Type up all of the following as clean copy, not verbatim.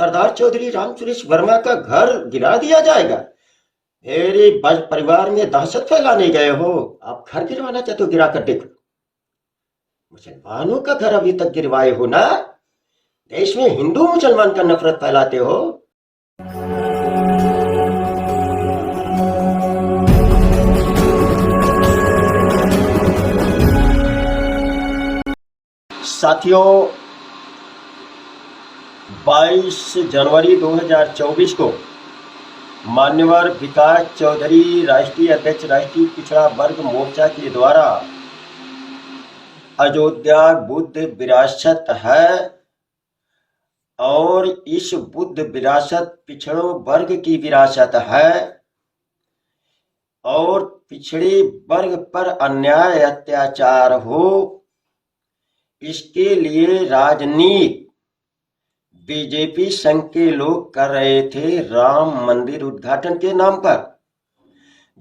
सरदार चौधरी रामसुरेश वर्मा का घर गिरा दिया जाएगा। मेरे परिवार में दहशत फैलाने गए हो। आप घर गिरवाना चाहते हो, गिरा कर देखो। मुसलमानों का घर अभी तक गिरवाए हो ना। देश में हिंदू मुसलमान का नफरत फैलाते हो। साथियों, 22 जनवरी 2024 को मान्यवर विकास चौधरी, राष्ट्रीय अध्यक्ष राष्ट्रीय पिछड़ा वर्ग मोर्चा के द्वारा अयोध्या बुद्ध विरासत है और इस बुद्ध विरासत पिछड़ों वर्ग की विरासत है और पिछड़े वर्ग पर अन्याय अत्याचार हो, इसके लिए राजनीति बीजेपी संघ के लोग कर रहे थे राम मंदिर उद्घाटन के नाम पर,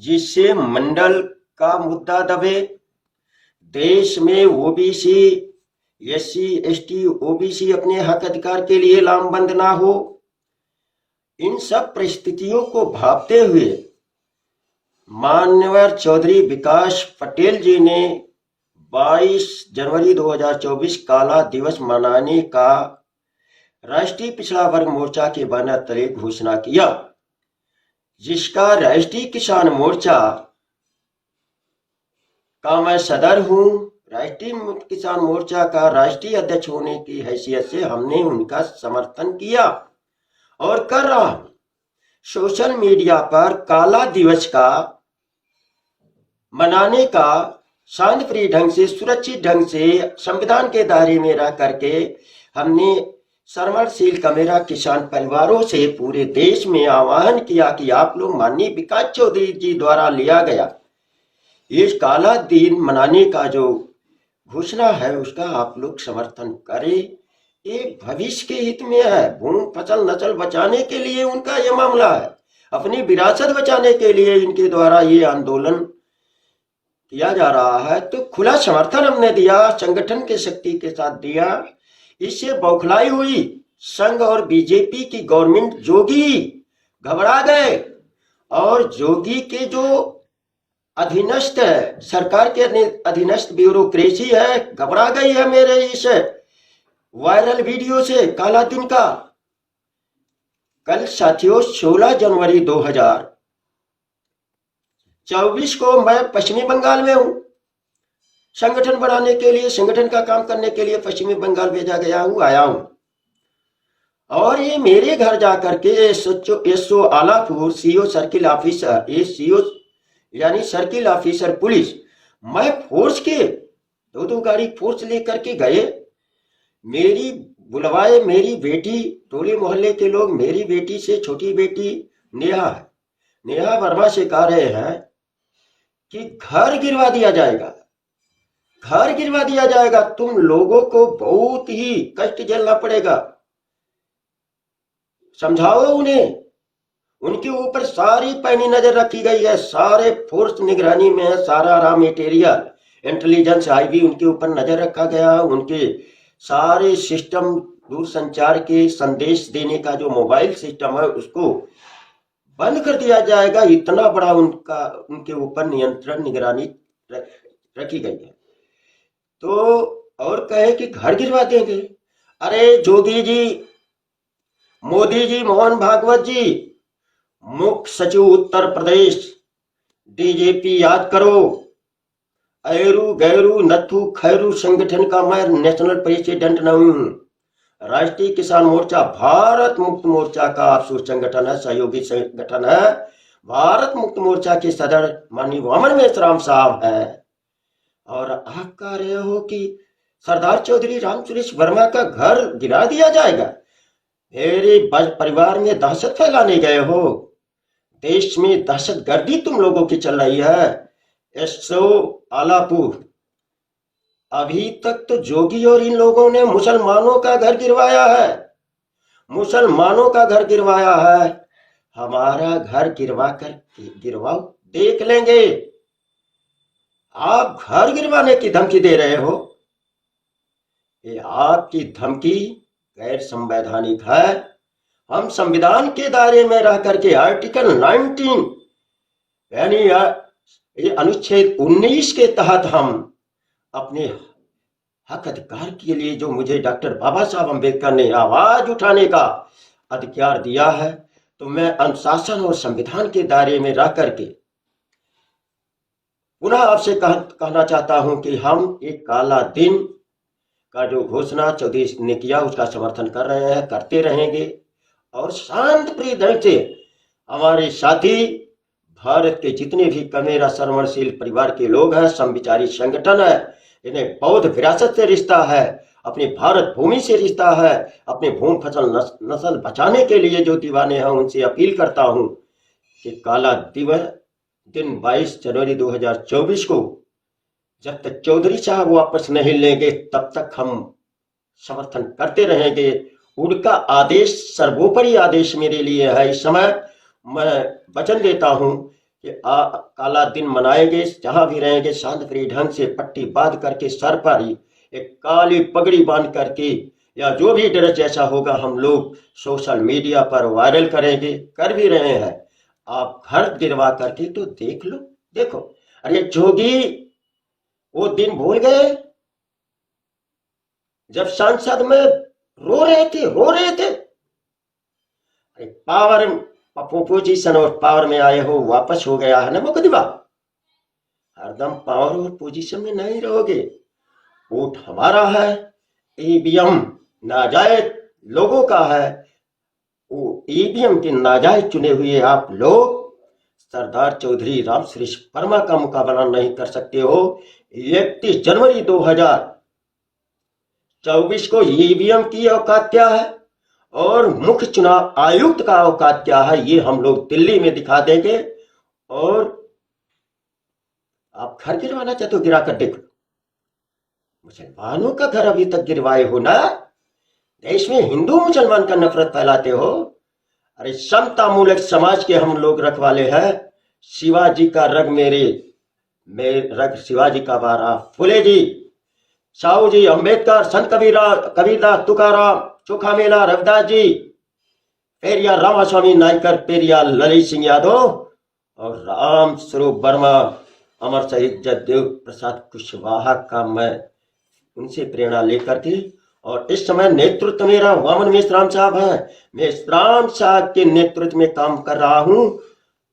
जिससे मंडल का मुद्दा दबे, देश में ओबीसी, एससी, एसटी, ओबीसी अपने हक अधिकार के लिए लामबंद ना हो। इन सब परिस्थितियों को भांपते हुए मान्यवर चौधरी विकास पटेल जी ने 22 जनवरी 2024 काला दिवस मनाने का राष्ट्रीय पिछड़ा वर्ग मोर्चा के बैनर तले घोषणा किया, जिसका राष्ट्रीय किसान मोर्चा का मैं सदर हूं। राष्ट्रीय किसान मोर्चा का राष्ट्रीय अध्यक्ष होने की हैसियत से हमने उनका समर्थन किया और कर रहा हूं। सोशल मीडिया पर काला दिवस का मनाने का शांतिप्रिय ढंग से, सुरक्षित ढंग से, संविधान के दायरे में रह करके हमने सर्वशील कमेरा किसान परिवारों से पूरे देश में आह्वान किया कि आप लोग माननीय विकास चौधरी जी द्वारा लिया गया इस काला दिन मनाने का जो घोषणा है उसका आप लोग समर्थन करें। ये भविष्य के हित में है। भूमि फसल नस्ल बचाने के लिए उनका ये मामला है, अपनी विरासत बचाने के लिए इनके द्वारा ये आंदोलन किया जा रहा है। तो खुला समर्थन हमने दिया, संगठन के शक्ति के साथ दिया। इससे बौखलाई हुई संघ और बीजेपी की गवर्नमेंट, जोगी घबरा गए और जोगी के जो अधीनस्थ है, सरकार के अधीनस्थ ब्यूरोक्रेसी है, घबरा गई है मेरे इस वायरल वीडियो से काला दिन का। कल साथियों 16 जनवरी 2024 को मैं पश्चिमी बंगाल में हूं। संगठन बनाने के लिए, संगठन का काम करने के लिए पश्चिमी बंगाल भेजा गया हूं, आया हूं। और ये मेरे घर जाकर के SO Alapur CO circle officer, ये सीओ यानी सर्किल ऑफिसर पुलिस, मैं फोर्स के दो गाड़ी फोर्स लेकर के गए। मेरी बुलवाए, मेरी बेटी, टोले मोहल्ले के लोग मेरी बेटी से छोटी बेटी नेहा वर्मा से कह रहे हैं कि घर गिरवा दिया जाएगा, घर गिरवा दिया जाएगा, तुम लोगों को बहुत ही कष्ट झेलना पड़ेगा। समझाओ उन्हें। उनके ऊपर सारी पैनी नजर रखी गई है, सारे फोर्स निगरानी में है, सारा रॉ मटेरियल, इंटेलिजेंस आईबी उनके ऊपर नजर रखा गया। उनके सारे सिस्टम, दूरसंचार के संदेश देने का जो मोबाइल सिस्टम है उसको बंद कर दिया जाएगा। इतना बड़ा उनके ऊपर नियंत्रण, निगरानी रखी गई है। तो और कहे कि घर गिरवा देंगे। अरे जोगी जी, मोदी जी, मोहन भागवत जी, मुख्य सचिव उत्तर प्रदेश, डीजीपी याद करो। ऐरू गैरू नथु खैरू संगठन का मैं नेशनल प्रेसिडेंट नहीं हूं। राष्ट्रीय किसान मोर्चा भारत मुक्त मोर्चा का आफसोस संगठन है, सहयोगी संगठन है। भारत मुक्त मोर्चा के सदर माननीय वामन मेश्राम साहब है। और आप कह रहे हो कि सरदार चौधरी रामसुरेश वर्मा का घर गिरा दिया जाएगा। मेरे परिवार में दहशत फैलाने गए हो। देश में दहशतगर्दी तुम लोगों की चल रही है। एसओ आलापुर, अभी तक तो जोगी और इन लोगों ने मुसलमानों का घर गिरवाया है, मुसलमानों का घर गिरवाया है। हमारा घर गिरवा कर गिरवाओ, देख लेंगे। आप घर गिरवाने की धमकी दे रहे हो, ये आपकी धमकी गैर संवैधानिक है हम संविधान के दायरे में रह करके आर्टिकल 19 यानी ये अनुच्छेद 19 के तहत हम अपने हक अधिकार के लिए जो मुझे डॉक्टर बाबा साहब अम्बेडकर ने आवाज उठाने का अधिकार दिया है, तो मैं अनुशासन और संविधान के दायरे में रह करके पुनः आपसे कहना चाहता हूं कि हम एक काला दिन का जो घोषणा चौधरी ने किया उसका समर्थन कर रहे हैं, करते रहेंगे और शांत प्रिय ढंग से हमारे साथी भारत के जितने भी कमेरा श्रवणशील परिवार के लोग हैं, समविचारी संगठन है, इन्हें बौद्ध विरासत से रिश्ता है, अपनी भारत भूमि से रिश्ता है, अपने भूमि फसल नस्ल बचाने के लिए जो दीवाने हैं उनसे अपील करता हूं कि काला दिन 22 जनवरी 2024 को जब तक चौधरी साहब वापस नहीं लेंगे तब तक हम समर्थन करते रहेंगे। उनका आदेश सर्वोपरि आदेश मेरे लिए है। इस समय मैं वचन देता हूं कि काला दिन मनाएंगे, जहां भी रहेंगे शांतिप्रिय ढंग से पट्टी बांध करके सर पर ही एक काली पगड़ी बांध करके या जो भी ड्रेस जैसा होगा हम लोग सोशल मीडिया पर वायरल करेंगे, कर भी रहे हैं। आप घर गिरवा करके तो देख लो, देखो। अरे जोगी वो दिन भूल गए जब संसद में रो रहे थे। अरे पावर पोजीशन और पावर में आए हो, वापस हो गया है ना मुकदमा। हरदम पावर और पोजीशन में नहीं रहोगे। वोट हमारा है, ईवीएम नाजायज लोगों का है, वो ईवीएम के नाजायज चुने हुए आप लोग सरदार चौधरी रामसुरेश वर्मा का मुकाबला नहीं कर सकते हो। 31 जनवरी 2024 को ईवीएम की औकात क्या है और मुख्य चुनाव आयुक्त का औकात क्या है, ये हम लोग दिल्ली में दिखा देंगे। और आप घर गिरवाना चाहते हो, गिरा कर देखो। मुसलमानों का घर अभी तक गिरवाए हो ना, देश में हिंदू मुसलमान का नफरत फैलाते हो। अरे समता मूलक समाज के हम लोग रखवाले हैं। शिवाजी का रग मेरे रग शिवाजी का बारा, फुले जी, साहू जी, अंबेडकर, संत कबीरदास, तुकाराम, चोखा मेला, रविदास जी, पेरियार रामास्वामी नायकर, पेरियार ललित सिंह यादव और राम स्वरूप वर्मा, अमर शहीद जगदेव प्रसाद कुशवाहा का मैं उनसे प्रेरणा लेकर के, और इस समय नेतृत्व मेरा वामन मेश्राम साहब है। मेश्राम साहब के नेतृत्व में काम कर रहा हूं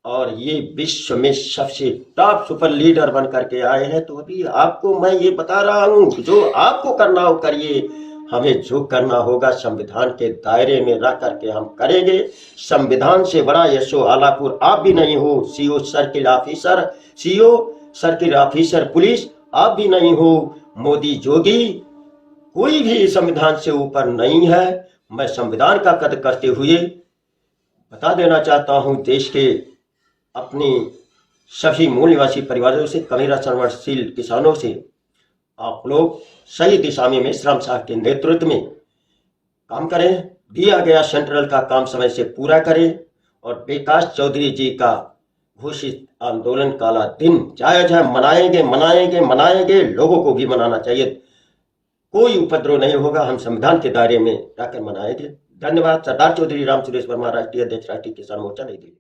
और ये विश्व में सबसे टॉप सुपर लीडर बन करके आए हैं। तो अभी आपको मैं ये बता रहा हूं, जो आपको करना हो करिए, हमें जो करना होगा संविधान के दायरे में रह करके हम करेंगे। संविधान से बड़ा यशो आलापुर आप भी नहीं हो। सीओ सर्किल ऑफिसर पुलिस आप भी नहीं हो। मोदी जोगी कोई भी संविधान से ऊपर नहीं है। मैं संविधान का कदर करते हुए बता देना चाहता हूं देश के अपने सभी मूल निवासी परिवारों से, कमेरा श्रवणशील किसानों से, आप लोग सही दिशा में मेश्राम साहब के नेतृत्व में काम करें। दिया गया सेंट्रल का काम समय से पूरा करें और विकास चौधरी जी का घोषित आंदोलन काला दिन जायज है, मनाएंगे। लोगों को भी मनाना चाहिए, कोई उपद्रव नहीं होगा, हम संविधान के दायरे में रहकर मनाएंगे। धन्यवाद। सरदार चौधरी रामसुरेश वर्मा, राष्ट्रीय अध्यक्ष, राष्ट्रीय किसान मोर्चा, नई दिल्ली।